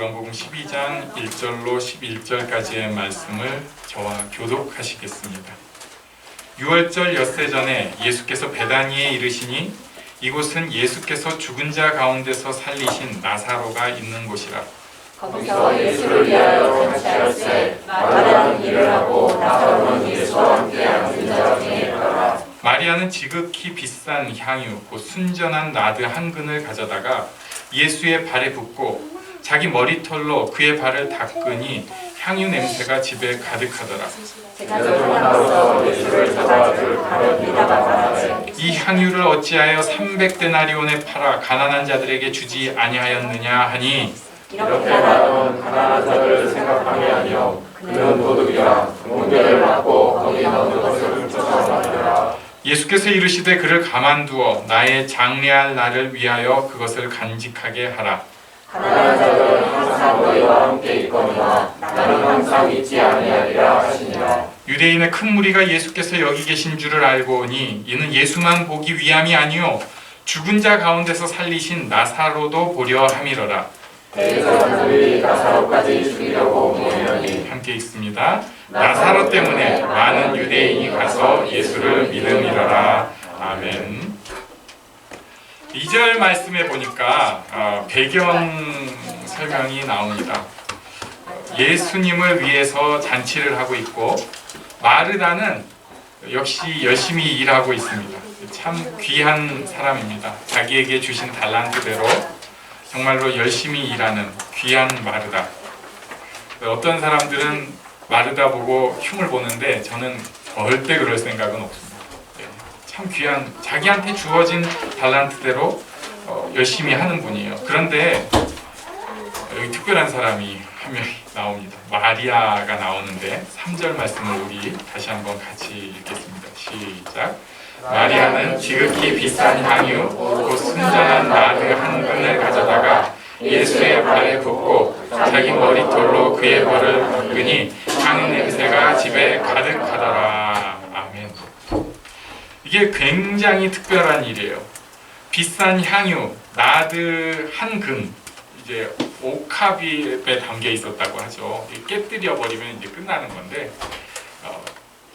요한복음 12장 1절로 11절까지의 말씀을 저와 교독하시겠습니다. 6월절 엿새 전에 예수께서 베다니에 이르시니 이곳은 예수께서 죽은 자 가운데서 살리신 나사로가 있는 곳이라. 거기서 예수를 위하여 잔치할세 마리아는 일을 하고 나사로는 예수와 함께 앉은 자 중에 있더라. 마리아는 지극히 비싼 향유 곧 순전한 나드 한 근을 가져다가 예수의 발에 붓고 자기 머리털로 그의 발을 닦으니 향유 냄새가 집에 가득하더라. 제사장으로서 예수를 잡아 줄 발을 위다가 말하되 이 향유를 어찌하여 300데나리온에 팔아 가난한 자들에게 주지 아니하였느냐 하니 이렇게 하라는 가난한 자들을 생각함이 아니요 그는 도둑이라 공개를 받고 거기 넣은 것을 훔쳐서 예수께서 이르시되 그를 가만두어 나의 장례할 날을 위하여 그것을 간직하게 하라. 가난한 자들은 항상 너희와 함께 있거니와 나는 항상 있지 아니하리라 하시니라. 유대인의 큰 무리가 예수께서 여기 계신 줄을 알고 오니 이는 예수만 보기 위함이 아니요 죽은 자 가운데서 살리신 나사로도 보려 함이로라. 대제사장들이 나사로까지 죽이려고 모이려니 함께 읽습니다. 나사로 때문에 많은 유대인이 가서 예수를 믿음이로라. 아멘. 2절 말씀에 보니까 배경 설명이 나옵니다. 예수님을 위해서 잔치를 하고 있고 마르다는 역시 열심히 일하고 있습니다. 참 귀한 사람입니다. 자기에게 주신 달란트대로 정말로 열심히 일하는 귀한 마르다. 어떤 사람들은 마르다 보고 흉을 보는데 저는 절대 그럴 생각은 없습니다. 참 귀한 자기한테 주어진 달란트대로 열심히 하는 분이에요. 그런데 여기 특별한 사람이 한 명이 나옵니다. 마리아가 나오는데 3절 말씀을 우리 다시 한번 같이 읽겠습니다. 시작. 마리아는 지극히 비싼 향유 곧 순전한 나드 한 근을 가져다가 예수의 발에 붓고 자기 머리털로 그의 발을 닦으니 향유 냄새가 집에 가득하더라. 아멘. 이게 굉장히 특별한 일이에요. 비싼 향유 나드 한 근, 이제 옥합에 담겨 있었다고 하죠. 깨뜨려 버리면 이제 끝나는 건데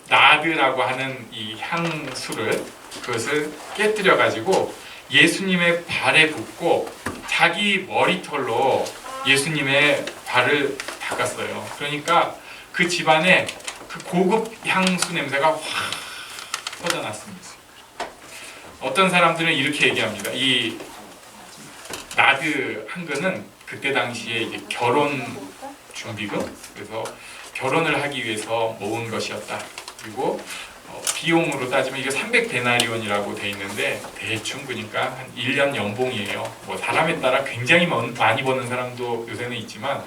나드라고 하는 이 향수를 그것을 깨뜨려 가지고 예수님의 발에 붓고 자기 머리털로 예수님의 발을 닦았어요. 그러니까 그 집안에 그 고급 향수 냄새가 확 퍼져났습니다. 어떤 사람들은 이렇게 얘기합니다. 이 나드 한 근은 그때 당시에 이제 결혼 준비금, 그래서 결혼을 하기 위해서 모은 것이었다. 그리고 비용으로 따지면 이게 300데나리온이라고 돼 있는데 대충 보니까 한 1년 연봉이에요. 뭐 사람에 따라 굉장히 많이 버는 사람도 요새는 있지만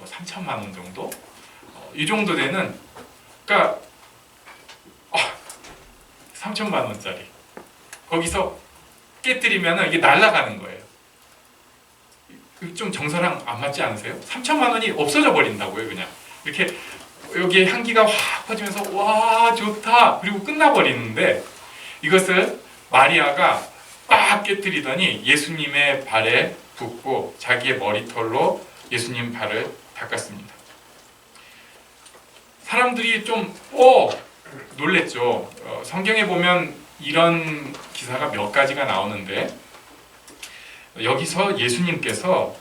3천만 원 정도? 이 정도 되는, 그러니까 3천만 원짜리 거기서 깨뜨리면 이게 날아가는 거예요. 좀 정서랑 안 맞지 않으세요? 3천만 원이 없어져 버린다고요. 그냥 이렇게 여기에 향기가 확 퍼지면서 와 좋다 그리고 끝나버리는데 이것을 마리아가 빡 깨뜨리더니 예수님의 발에 붓고 자기의 머리털로 예수님 발을 닦았습니다. 사람들이 좀 놀랬죠. 성경에 보면 이런 기사가 몇 가지가 나오는데 여기서 예수님께서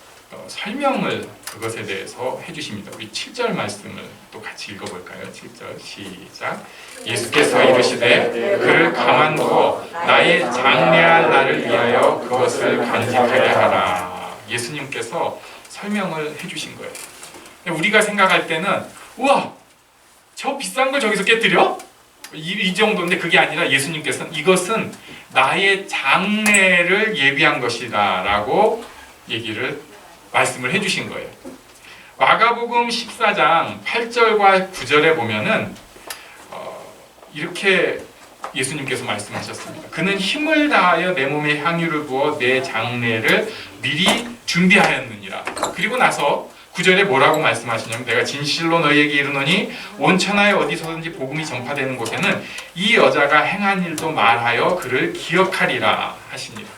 설명을 그것에 대해서 해주십니다. 우리 7절 말씀을 또 같이 읽어볼까요? 7절 시작. 예수께서 이르시되 그를 가만두어 나의 장례할 날을 위하여 그것을 간직하게 하라. 예수님께서 설명을 해주신 거예요. 우리가 생각할 때는 우와 저 비싼 걸 저기서 깨뜨려? 이 정도인데 그게 아니라 예수님께서는 이것은 나의 장례를 예비한 것이다 라고 말씀을 해주신 거예요. 마가복음 14장 8절과 9절에 보면은 이렇게 예수님께서 말씀하셨습니다. 그는 힘을 다하여 내 몸에 향유를 부어 내 장례를 미리 준비하였느니라. 그리고 나서 9절에 뭐라고 말씀하시냐면 내가 진실로 너희에게 이르노니 온 천하에 어디서든지 복음이 전파되는 곳에는 이 여자가 행한 일도 말하여 그를 기억하리라 하시니라.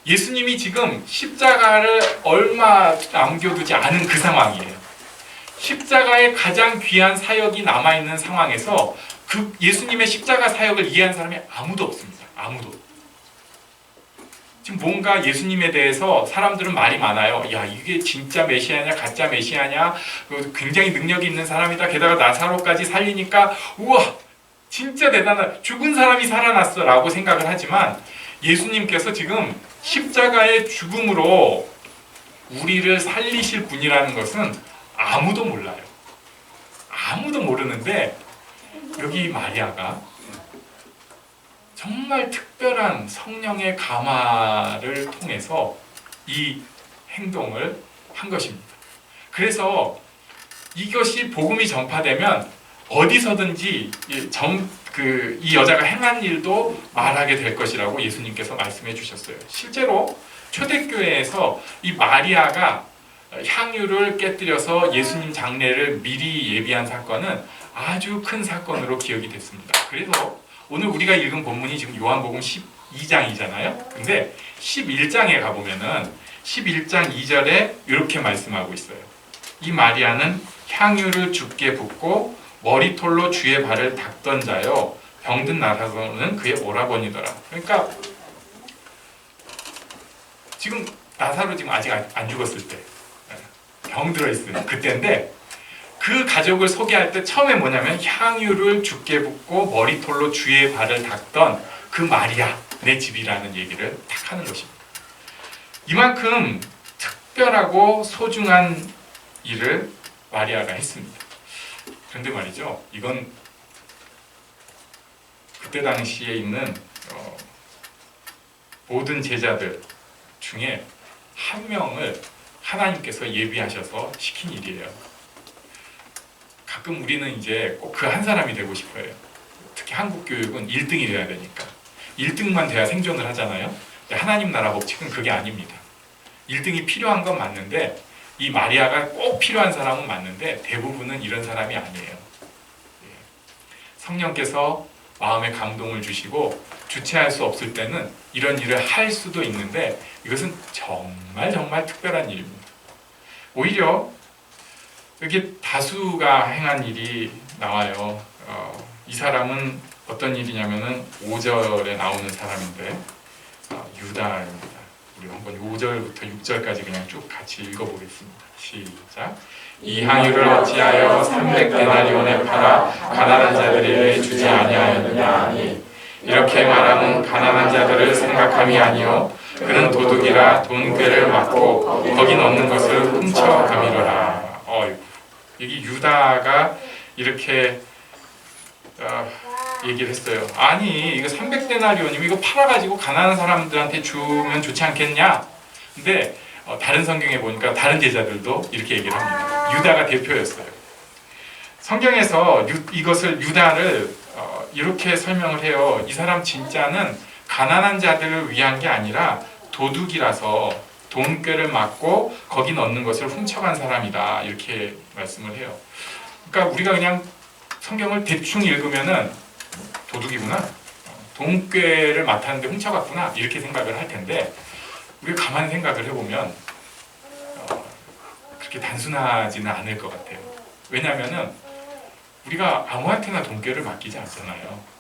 예수님이 지금 십자가를 얼마 남겨두지 않은 그 상황이에요. 십자가에 가장 귀한 사역이 남아있는 상황에서 그 예수님의 십자가 사역을 이해한 사람이 아무도 없습니다. 아무도. 지금 뭔가 예수님에 대해서 사람들은 말이 많아요. 야, 이게 진짜 메시아냐 가짜 메시아냐, 굉장히 능력이 있는 사람이다. 게다가 나사로까지 살리니까 우와 진짜 대단하다. 죽은 사람이 살아났어 라고 생각을 하지만 예수님께서 지금 십자가의 죽음으로 우리를 살리실 분이라는 것은 아무도 몰라요. 아무도 모르는데 여기 마리아가 정말 특별한 성령의 감화를 통해서 이 행동을 한 것입니다. 그래서 이것이 복음이 전파되면 어디서든지 이 여자가 행한 일도 말하게 될 것이라고 예수님께서 말씀해 주셨어요. 실제로 초대교회에서 이 마리아가 향유를 깨뜨려서 예수님 장례를 미리 예비한 사건은 아주 큰 사건으로 기억이 됐습니다. 그래서 오늘 우리가 읽은 본문이 지금 요한복음 12장이잖아요. 근데 11장에 가보면은 11장 2절에 이렇게 말씀하고 있어요. 이 마리아는 향유를 주께 붓고 머리털로 주의 발을 닦던 자요, 병든 나사로는 그의 오라버니더라. 그러니까 지금 나사로 지금 아직 안 죽었을 때, 병 들어있을 그때인데, 그 가족을 소개할 때 처음에 뭐냐면 향유를 주께 붓고 머리털로 주의 발을 닦던 그 마리아, 내 집이라는 얘기를 딱 하는 것입니다. 이만큼 특별하고 소중한 일을 마리아가 했습니다. 그런데 말이죠, 이건 그때 당시에 있는 모든 제자들 중에 한 명을 하나님께서 예비하셔서 시킨 일이에요. 가끔 우리는 이제 꼭 그 한 사람이 되고 싶어요. 특히 한국 교육은 1등이 돼야 되니까 1등만 돼야 생존을 하잖아요. 근데 하나님 나라 법칙은 그게 아닙니다. 1등이 필요한 건 맞는데, 이 마리아가 꼭 필요한 사람은 맞는데 대부분은 이런 사람이 아니에요. 성령께서 마음에 감동을 주시고 주체할 수 없을 때는 이런 일을 할 수도 있는데 이것은 정말 특별한 일입니다. 오히려 여기 다수가 행한 일이 나와요. 이 사람은 어떤 일이냐면은 5절에 나오는 사람인데 유다입니다. 우리 한번 5절부터 6절까지 그냥 쭉 같이 읽어보겠습니다. 시작. 이 향유를 어찌하여 300데나리온에 팔아 가난한 자들에게 주지 아니하였느냐 하니, 이렇게 말하면 가난한 자들을 생각함이 아니요 그는 도둑이라 돈꾀를 맞고 거기 넣는 것을 훔쳐가미로라. 여기 유다가 이렇게 얘기를 했어요. 아니 이거 300데나리온이면 이거 팔아가지고 가난한 사람들한테 주면 좋지 않겠냐? 근데 다른 성경에 보니까 다른 제자들도 이렇게 얘기를 합니다. 유다가 대표였어요. 성경에서 이것을 유다를 이렇게 설명을 해요. 이 사람 진짜는 가난한 자들을 위한 게 아니라 도둑이라서 돈꾀를 맞고 거기 넣는 것을 훔쳐간 사람이다, 이렇게 말씀을 해요. 그러니까 우리가 그냥 성경을 대충 읽으면은 도둑이구나, 돈꾀를 맡았는데 훔쳐갔구나, 이렇게 생각을 할 텐데 우리가 가만히 생각을 해보면 그렇게 단순하지는 않을 것 같아요. 왜냐하면은 우리가 아무한테나 돈꾀를 맡기지 않잖아요.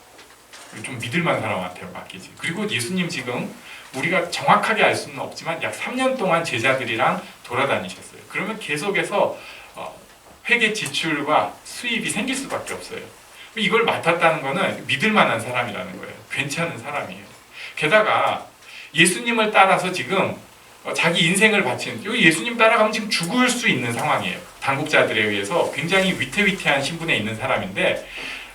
좀 믿을만한 사람한테 맡기지. 그리고 예수님 지금 우리가 정확하게 알 수는 없지만 약 3년 동안 제자들이랑 돌아다니셨어요. 그러면 계속해서 회계 지출과 수입이 생길 수밖에 없어요. 이걸 맡았다는 거는 믿을만한 사람이라는 거예요. 괜찮은 사람이에요. 게다가 예수님을 따라서 지금 자기 인생을 바친, 여기 예수님 따라가면 지금 죽을 수 있는 상황이에요. 당국자들에 의해서 굉장히 위태위태한 신분에 있는 사람인데,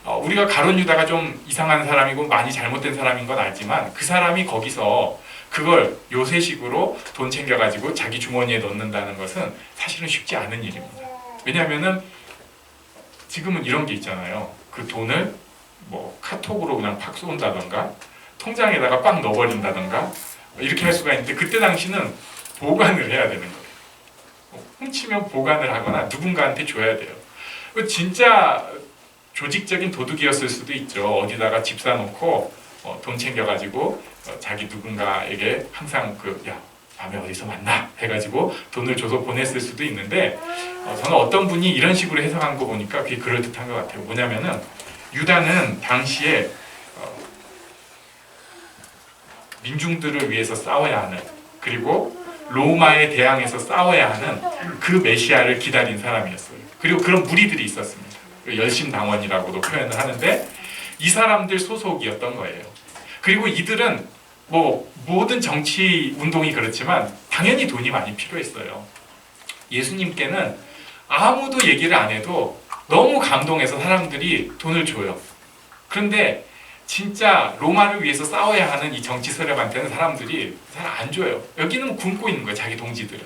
우리가 가룟 유다가 좀 이상한 사람이고 많이 잘못된 사람인 건 알지만 그 사람이 거기서 그걸 요새식으로 돈 챙겨가지고 자기 주머니에 넣는다는 것은 사실은 쉽지 않은 일입니다. 왜냐하면은 지금은 이런 게 있잖아요. 그 돈을 뭐 카톡으로 그냥 팍 쏜다던가 통장에다가 빡 넣어버린다던가 이렇게 할 수가 있는데, 그때 당시는 보관을 해야 되는 거예요. 훔치면 보관을 하거나 누군가한테 줘야 돼요. 진짜 조직적인 도둑이었을 수도 있죠. 어디다가 집 사놓고 돈 챙겨가지고 자기 누군가에게 항상 야 밤에 어디서 만나 해가지고 돈을 줘서 보냈을 수도 있는데 저는 어떤 분이 이런 식으로 해석한 거 보니까 그게 그럴듯한 것 같아요. 뭐냐면은 유다는 당시에 민중들을 위해서 싸워야 하는, 그리고 로마에 대항해서 싸워야 하는 그 메시아를 기다린 사람이었어요. 그리고 그런 무리들이 있었습니다. 열심당원이라고도 표현을 하는데 이 사람들 소속이었던 거예요. 그리고 이들은 모든 정치 운동이 그렇지만 당연히 돈이 많이 필요했어요. 예수님께는 아무도 얘기를 안 해도 너무 감동해서 사람들이 돈을 줘요. 그런데 진짜 로마를 위해서 싸워야 하는 이 정치 세력한테는 사람들이 잘 안 줘요. 여기는 굶고 있는 거예요. 자기 동지들은.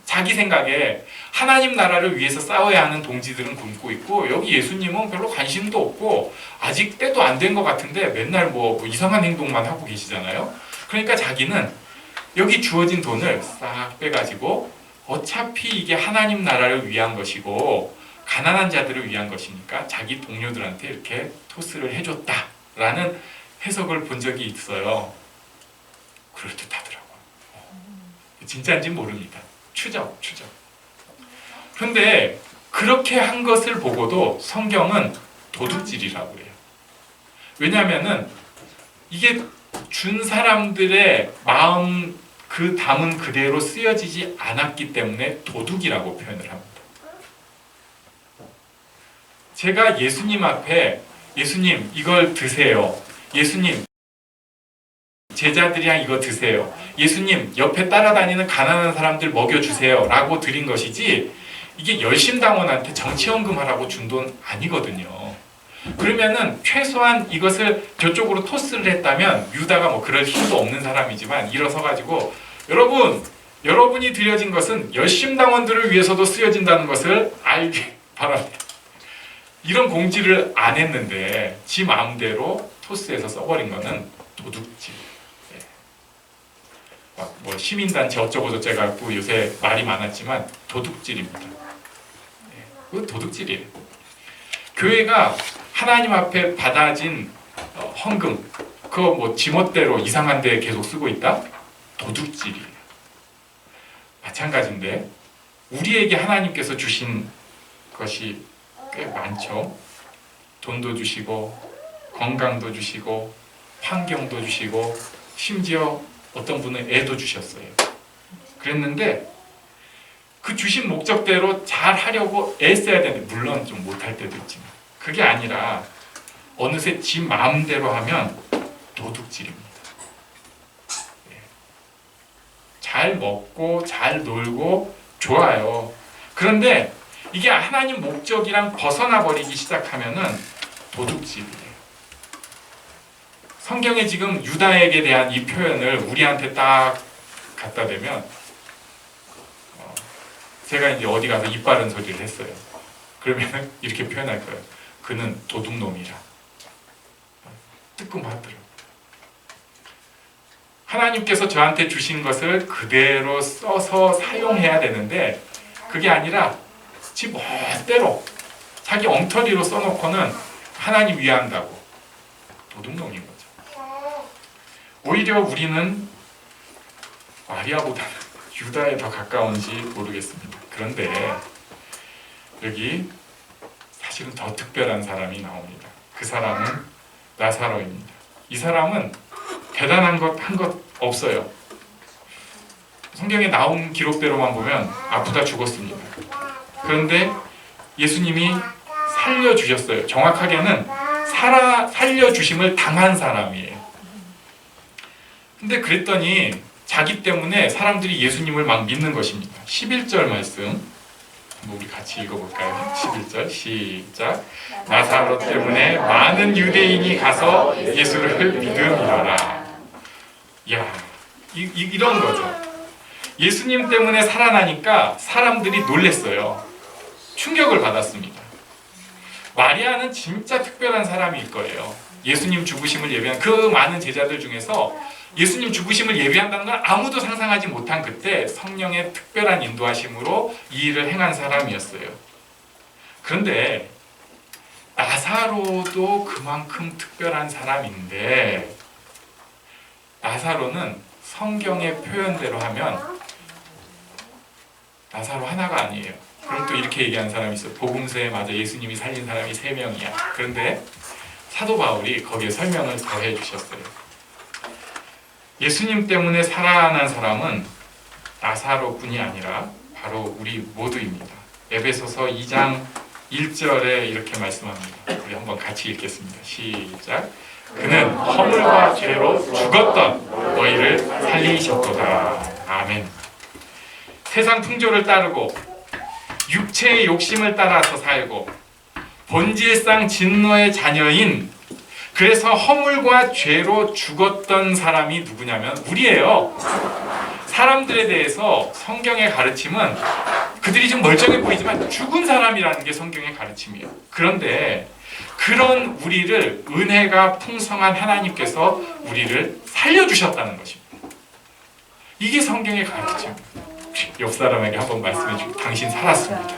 자기 생각에 하나님 나라를 위해서 싸워야 하는 동지들은 굶고 있고, 여기 예수님은 별로 관심도 없고 아직 때도 안 된 것 같은데 맨날 이상한 행동만 하고 계시잖아요. 그러니까 자기는 여기 주어진 돈을 싹 빼가지고 어차피 이게 하나님 나라를 위한 것이고 가난한 자들을 위한 것이니까 자기 동료들한테 이렇게 토스를 해줬다라는 해석을 본 적이 있어요. 그럴듯하더라고요. 진짜인지는 모릅니다. 추정. 그런데 그렇게 한 것을 보고도 성경은 도둑질이라고 해요. 왜냐하면은 이게 준 사람들의 마음 그 담은 그대로 쓰여지지 않았기 때문에 도둑이라고 표현을 합니다. 제가 예수님 앞에 예수님 이걸 드세요. 예수님 제자들이랑 이거 드세요. 예수님 옆에 따라다니는 가난한 사람들 먹여주세요 라고 드린 것이지 이게 열심당원한테 정치연금 하라고 준 돈 아니거든요. 그러면은 최소한 이것을 저쪽으로 토스를 했다면 유다가 그럴 힘도 없는 사람이지만 일어서 가지고 여러분이 드려진 것은 열심당원들을 위해서도 쓰여진다는 것을 알기 바랍니다. 이런 공지를 안 했는데 지 마음대로 토스해서 써버린 거는 도둑질. 시민단체 어쩌고저쩌고 갖고 요새 말이 많았지만 도둑질입니다. 그거 도둑질이에요. 교회가 하나님 앞에 받아진 헌금 그거 지멋대로 이상한 데 계속 쓰고 있다? 도둑질이에요. 마찬가지인데 우리에게 하나님께서 주신 것이 꽤 많죠. 돈도 주시고 건강도 주시고 환경도 주시고 심지어 어떤 분은 애도 주셨어요. 그랬는데 그 주신 목적대로 잘 하려고 애써야 되는데 물론 좀 못할 때도 있지만 그게 아니라 어느새 지 마음대로 하면 도둑질입니다. 잘 먹고 잘 놀고 좋아요. 그런데 이게 하나님 목적이랑 벗어나 버리기 시작하면은 도둑질이에요. 성경에 지금 유다에게 대한 이 표현을 우리한테 딱 갖다 대면 제가 이제 어디 가서 입 바른 소리를 했어요. 그러면 이렇게 표현할 거예요. 그는 도둑놈이라. 뜨끔하더라고요. 하나님께서 저한테 주신 것을 그대로 써서 사용해야 되는데 그게 아니라 지 멋대로 자기 엉터리로 써놓고는 하나님 위한다고 도둑놈인 거죠. 오히려 우리는 마리아보다는 유다에 더 가까운지 모르겠습니다. 그런데 여기 사실은 더 특별한 사람이 나옵니다. 그 사람은 나사로입니다. 이 사람은 대단한 것 한 것 없어요. 성경에 나온 기록대로만 보면 아프다 죽었습니다. 그런데 예수님이 살려주셨어요. 정확하게는 살려주심을 당한 사람이에요. 근데 그랬더니 자기 때문에 사람들이 예수님을 막 믿는 것입니다. 11절 말씀 우리 같이 읽어볼까요? 11절 시작. 나사로 때문에 많은 유대인이 가서 예수를 믿음이라. 야, 이런 거죠. 예수님 때문에 살아나니까 사람들이 놀랬어요. 충격을 받았습니다. 마리아는 진짜 특별한 사람일 거예요. 예수님 죽으심을 예배한 그 많은 제자들 중에서 예수님 죽으심을 예배한다는 건 아무도 상상하지 못한 그때 성령의 특별한 인도하심으로 이 일을 행한 사람이었어요. 그런데 나사로도 그만큼 특별한 사람인데 나사로는 성경의 표현대로 하면 나사로 하나가 아니에요. 그럼 또 이렇게 얘기하는 사람이 있어요. 복음서에 맞아 예수님이 살린 사람이 3명이야. 그런데 사도 바울이 거기에 설명을 더해 주셨어요. 예수님 때문에 살아난 사람은 나사로뿐이 아니라 바로 우리 모두입니다. 에베소서 2장 1절에 이렇게 말씀합니다. 우리 한번 같이 읽겠습니다. 시작. 그는 허물과 죄로 죽었던 너희를 살리셨도다. 아멘. 세상 풍조를 따르고 육체의 욕심을 따라서 살고 본질상 진노의 자녀인, 그래서 허물과 죄로 죽었던 사람이 누구냐면 우리예요. 사람들에 대해서 성경의 가르침은 그들이 좀 멀쩡해 보이지만 죽은 사람이라는 게 성경의 가르침이에요. 그런데 그런 우리를 은혜가 풍성한 하나님께서 우리를 살려주셨다는 것입니다. 이게 성경의 가르침입니다. 옆 사람에게 한번 말씀해 주고, 당신 살았습니다.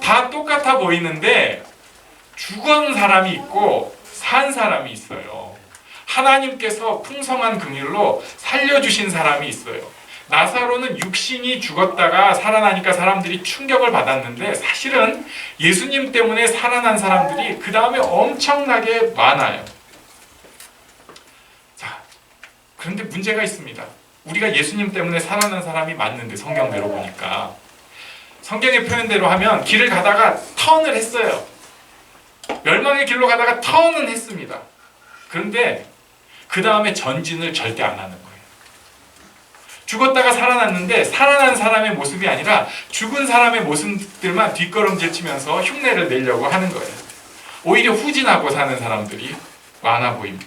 다 똑같아 보이는데 죽은 사람이 있고 산 사람이 있어요. 하나님께서 풍성한 긍휼로 살려주신 사람이 있어요. 나사로는 육신이 죽었다가 살아나니까 사람들이 충격을 받았는데 사실은 예수님 때문에 살아난 사람들이 그 다음에 엄청나게 많아요. 자, 그런데 문제가 있습니다. 우리가 예수님 때문에 살아난 사람이 맞는데 성경대로 보니까 성경의 표현대로 하면 길을 가다가 턴을 했어요. 멸망의 길로 가다가 턴은 했습니다. 그런데 그 다음에 전진을 절대 안 하는 거예요. 죽었다가 살아났는데 살아난 사람의 모습이 아니라 죽은 사람의 모습들만 뒷걸음질 치면서 흉내를 내려고 하는 거예요. 오히려 후진하고 사는 사람들이 많아 보입니다.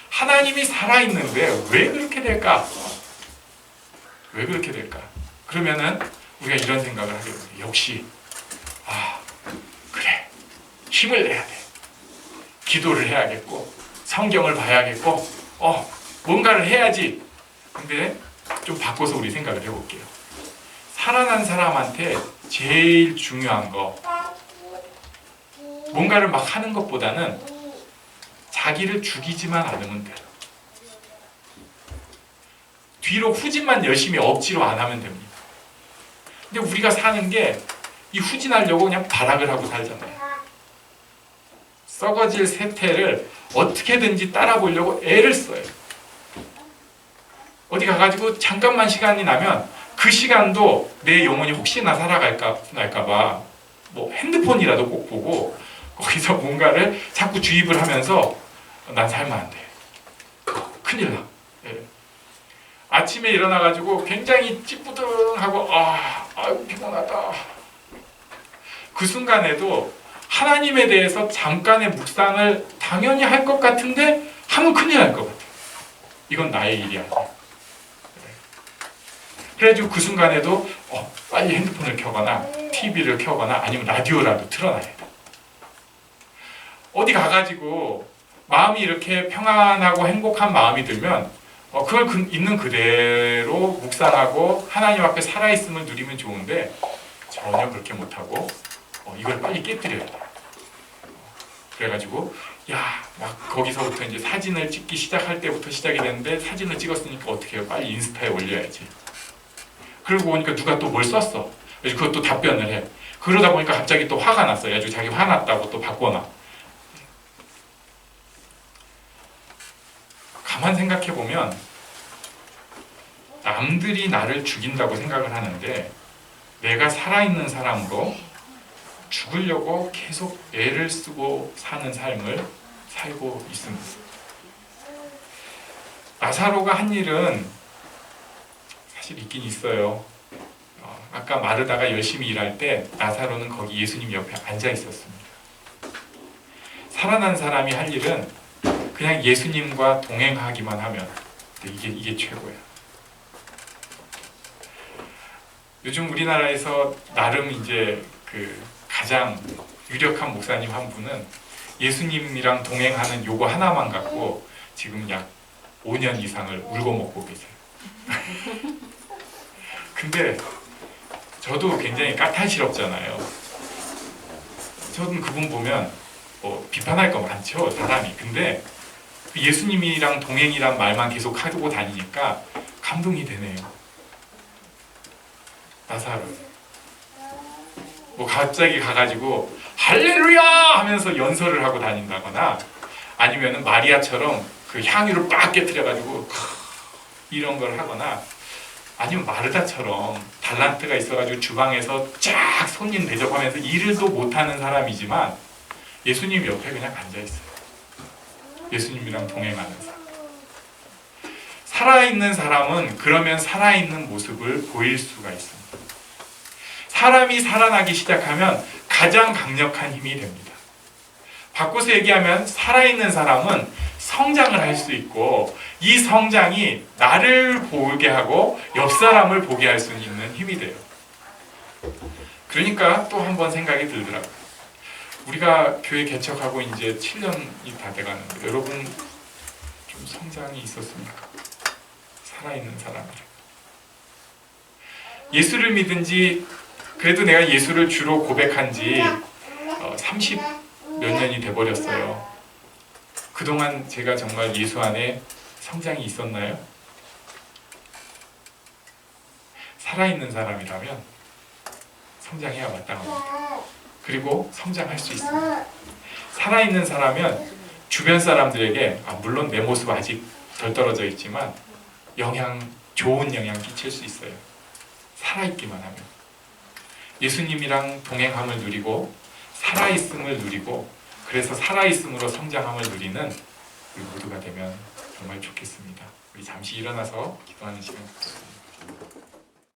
하나님이 살아있는데 왜 그렇게 될까? 왜 그렇게 될까? 그러면은 우리가 이런 생각을 하게 돼요. 역시 그래, 힘을 내야 돼. 기도를 해야겠고 성경을 봐야겠고 뭔가를 해야지. 근데 좀 바꿔서 우리 생각을 해볼게요. 살아난 사람한테 제일 중요한 거, 뭔가를 막 하는 것보다는 자기를 죽이지만 않으면 돼요. 뒤로 후진만 열심히 억지로 안 하면 됩니다. 근데 우리가 사는 게 이 후진하려고 그냥 발악을 하고 살잖아요. 썩어질 세태를 어떻게든지 따라보려고 애를 써요. 어디 가가지고 잠깐만 시간이 나면 그 시간도 내 영혼이 혹시나 살아날까봐 뭐 핸드폰이라도 꼭 보고 거기서 뭔가를 자꾸 주입을 하면서 난 살면 안 돼. 큰일 나. 예. 아침에 일어나가지고 굉장히 찌뿌둥하고 피곤하다. 그 순간에도 하나님에 대해서 잠깐의 묵상을 당연히 할 것 같은데 하면 큰일 날 것 같아요. 이건 나의 일이 아니야. 그래가지고 그 순간에도 빨리 핸드폰을 켜거나 TV를 켜거나 아니면 라디오라도 틀어놔야 돼. 어디 가가지고 마음이 이렇게 평안하고 행복한 마음이 들면 그걸 있는 그대로 묵상하고 하나님 앞에 살아있음을 누리면 좋은데 전혀 그렇게 못하고 이걸 빨리 깨뜨려야 돼. 그래가지고 막 거기서부터 이제 사진을 찍기 시작할 때부터 시작이 됐는데 사진을 찍었으니까 어떻게 해요? 빨리 인스타에 올려야지. 그러고 보니까 누가 또 뭘 썼어. 그래서 그것도 답변을 해. 그러다 보니까 갑자기 또 화가 났어. 아주 자기 화났다고 또 바꿔놔. 가만 생각해 보면 남들이 나를 죽인다고 생각을 하는데 내가 살아있는 사람으로 죽으려고 계속 애를 쓰고 사는 삶을 살고 있습니다. 나사로가 한 일은 사실 있긴 있어요. 아까 마르다가 열심히 일할 때 나사로는 거기 예수님 옆에 앉아 있었습니다. 살아난 사람이 할 일은 그냥 예수님과 동행하기만 하면 이게 최고야. 요즘 우리나라에서 나름 이제 가장 유력한 목사님 한 분은 예수님이랑 동행하는 요거 하나만 갖고 지금 약 5년 이상을 울고 먹고 계세요. 근데 저도 굉장히 까탈스럽잖아요. 저는 그분 보면 뭐 비판할 거 많죠, 사람이. 근데 그 예수님이랑 동행이란 말만 계속 하고 다니니까 감동이 되네요. 나사로 뭐 갑자기 가가지고 할렐루야 하면서 연설을 하고 다닌다거나, 아니면은 마리아처럼 그 향유를 빡 깨트려가지고 이런 걸 하거나, 아니면 마르다처럼 달란트가 있어가지고 주방에서 쫙 손님 대접하면서 일을도 못하는 사람이지만 예수님 옆에 그냥 앉아있어요. 예수님이랑 동행하는 사람. 살아있는 사람은 그러면 살아있는 모습을 보일 수가 있습니다. 사람이 살아나기 시작하면 가장 강력한 힘이 됩니다. 바꿔서 얘기하면 살아있는 사람은 성장을 할 수 있고, 이 성장이 나를 보게 하고 옆 사람을 보게 할 수 있는 힘이 돼요. 그러니까 또 한 번 생각이 들더라고요. 우리가 교회 개척하고 이제 7년이 다 돼가는데 여러분 좀 성장이 있었습니까? 살아있는 사람이라. 예수를 믿은 지, 그래도 내가 예수를 주로 고백한 지 30 몇 년이 돼버렸어요. 그동안 제가 정말 예수 안에 성장이 있었나요? 살아있는 사람이라면 성장해야 마땅합니다. 그리고 성장할 수 있습니다. 살아있는 사람은 주변 사람들에게, 물론 내 모습 아직 덜 떨어져 있지만 좋은 영향 끼칠 수 있어요. 살아있기만 하면. 예수님이랑 동행함을 누리고 살아있음을 누리고, 그래서 살아있음으로 성장함을 누리는 우리 모두가 되면 정말 좋겠습니다. 우리 잠시 일어나서 기도하는 시간 갖겠습니다.